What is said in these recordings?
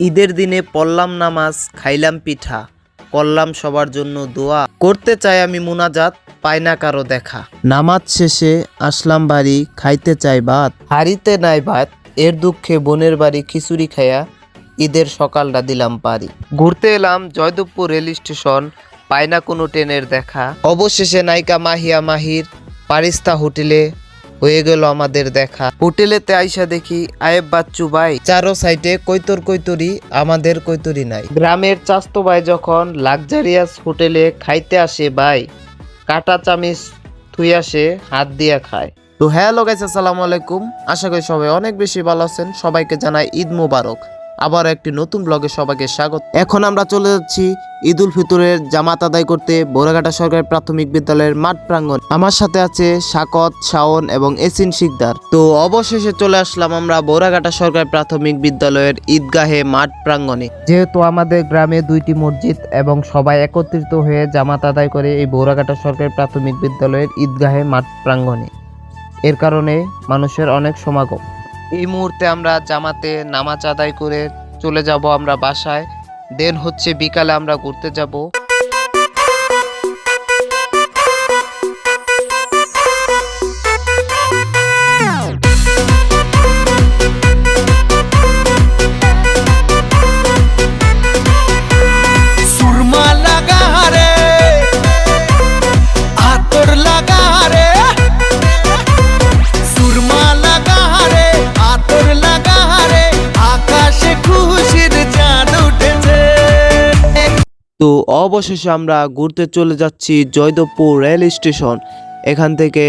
ঈদের দিনে পড়লাম নামাজ, খাইলাম পিঠা, করলাম সবার জন্য দোয়া, করতে চাই আমি মুনাজাত, পাই না কারো দেখা। নামাজ শেষে আসলাম বাড়ি, খাইতে চাই ভাত, হাড়িতে নাই ভাত, এর দুঃখে বোনের বাড়ি খিচুড়ি খাইয়া ঈদের সকালটা দিলাম পারি। ঘুরতে এলাম জয়দেবপুর রেল স্টেশন, পাই না কোনো ট্রেনের দেখা, অবশেষে নায়িকা মাহিয়া মাহির পারিস্তা হোটেলে হয়ে গেল আমাদের দেখা। হোটেলেতে আইসা দেখি আয়েব বাচ্চু ভাই চারো সাইডে কৈতরি, আমাদের কৈতরি নাই। গ্রামের চাস্তো ভাই যখন লাক্সারিয়াস হোটেলে খাইতে আসে ভাই, কাটা চামিচ থুই আসে হাত দিয়া খায়। তো হ্যালো গাইস, আসসালামু আলাইকুম। আশা করি সবাই অনেক বেশি ভালো আছেন। সবাইকে জানাই ঈদ মোবারক। আবার একটি নতুন ব্লগে সবাইকে স্বাগত। এখন আমরা চলে যাচ্ছি ঈদ উল ফিতরের জামাত আদায় করতে বোরাঘাটা সরকারি প্রাথমিক বিদ্যালয়ের মাঠ প্রাঙ্গণ। আমার সাথে আছে শাকত, শাওন এবং এসিন শিকদার। তো অবশেষে চলে আসলাম আমরা বোরাঘাটা সরকারি প্রাথমিক বিদ্যালয়ের ঈদগাহে মাঠ প্রাঙ্গণে। যেহেতু আমাদের গ্রামে দুইটি মসজিদ এবং সবাই একত্রিত হয়ে জামাত আদায় করে এই বোরাঘাটা সরকারি প্রাথমিক বিদ্যালয়ের ঈদগাহে মাঠ প্রাঙ্গণে, এর কারণে মানুষের অনেক সমাগম। এই মুহূর্তে আমরা জামাতে নামাজ আদায় করে চলে যাব আমরা বাসায়। দেন হচ্ছে বিকালে আমরা ঘুরতে যাব। সুরমা লাগা রে, আতর লাগা রে, সুরমা লাগা রে, আতর লাগা রে, আকাশে খুশির চাঁদ উঠেছে। তো অবশেষে আমরা ঘুরতে চলে যাচ্ছি জয়দেবপুর রেল স্টেশন। এখান থেকে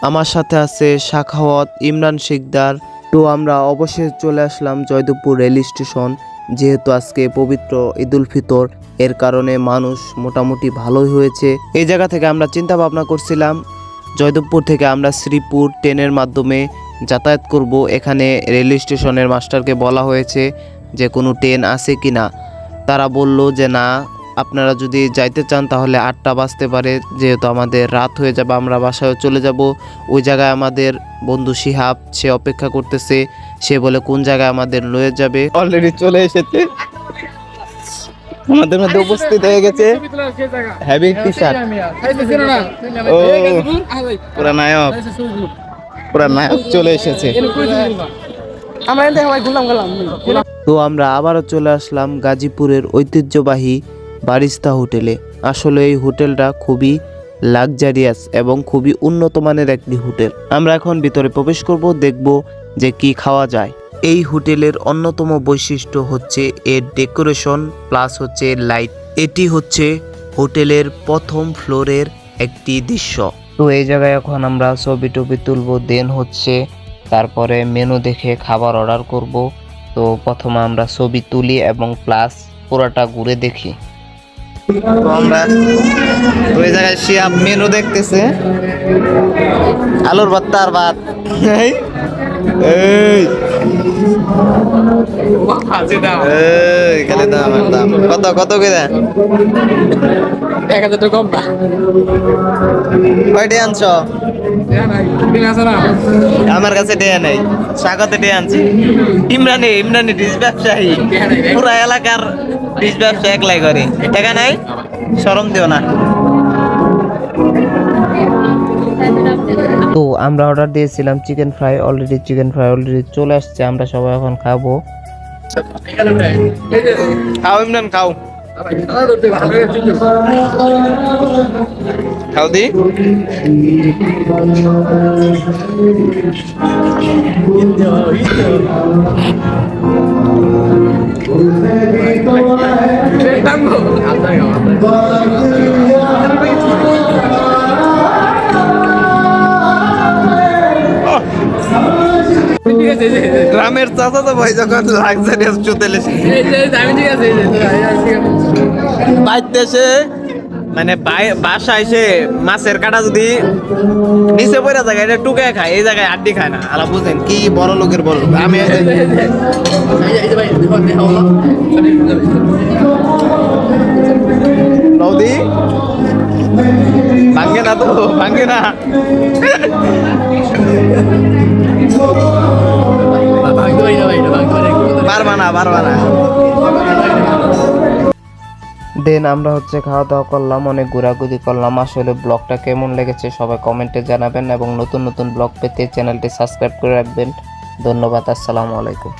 আমার সাথে আছে শাখাওয়াত, ইমরান শিকদার। তো আমরা অবশেষে চলে আসলাম জয়দেবপুর রেল স্টেশন। যেহেতু আজকে পবিত্র ঈদ উল ফিতর, এর কারণে মানুষ মোটামুটি ভালোই হয়েছে। এই জায়গা থেকে আমরা চিন্তা ভাবনা করছিলাম জয়দেবপুর থেকে আমরা শ্রীপুর ট্রেনের মাধ্যমে যাতায়াত করব। এখানে রেল স্টেশনের মাস্টারকে বলা হয়েছে যে কোনো ট্রেন আছে কি না। তারা বলল যে না, আপনারা যদি যাইতে চান তাহলে 8টা বাজতে পারে, যেহেতু আমাদের রাত হয়ে যাবে, আমরা বাসায় চলে যাব। ওই জায়গায় আমাদের বন্ধু শিহাব সে অপেক্ষা করতেছে। সে বলে কোন জায়গায় আমাদের লয়ে যাবে। অলরেডি চলে এসেছে, আমাদের মধ্যে উপস্থিত হয়ে গেছে হ্যাভি টি শার্ট। ও পুরা নায়ক চলে এসেছে। তো আমরা আবারও চলে আসলাম গাজীপুরের ঐতিহ্যবাহী বারিস্তা হোটেলে। আসলে এই হোটেলটা খুবই লাক্সারিয়াস এবং খুবই উন্নত মানের একটি হোটেল। আমরা এখন ভিতরে প্রবেশ করব, দেখব যে কি খাওয়া যায়। এই হোটেলের অন্যতম বৈশিষ্ট্য হচ্ছে এর ডেকোরেশন প্লাস হচ্ছে লাইট। এটি হচ্ছে হোটেলের প্রথম ফ্লোরের একটি দৃশ্য। তো এই জায়গায় এখন আমরা ছবি টবি তুলবো, দেন হচ্ছে তারপরে মেনু দেখে খাবার অর্ডার করব। তো প্রথমে আমরা ছবি তুলি এবং প্লাস পুরোটা ঘুরে দেখি। তো আমরা ওই জায়গায় শিয়াব মেনু দেখতেছে, আলুর ভর্তা আর ভাত। এই খালি দাম আর দাম। কত কত করে? 1000 টাকা কম না। কয়টি আনছ? আমার কাছে ডেয়া নেই, স্বাগতে ডেয়া আনছি। ইমরানি ডিস ব্যবসায়ী, পুরা এলাকার ডিস ব্যবসা একলাই করে। টাকা নাই, শরম দিও না। তো আমরা অর্ডার দিয়েছিলাম chicken fry. Chicken fry already চলে আসছে, আমরা সবাই এখন খাবো। খাও ইমরান, খাও খাও দি। গ্রামের চাচা তো ভাই যখন লাক্সারিয়াস হোটেলে বাইতেছে, মানে বাসা এসে মাছের কাটা যদি নিচে পড়ে যায় এটা টুকে খায়, এই জায়গায় আড্ডি খায় না। আলা বুঝেন কি বড় লোকের বড়। আমি নদী ভাঙ্গে না, তো ভাঙ্গে না। পারবা না দেন আমরা হচ্ছে খাওয়া দাওয়া করলাম, অনেক ঘোরাঘুরি করলাম। আসলে ব্লগটা কেমন লেগেছে সবাই কমেন্টে জানাবেন এবং নতুন নতুন ব্লগ পেতে চ্যানেলটি সাবস্ক্রাইব করে রাখবেন। ধন্যবাদ, আসসালামু আলাইকুম।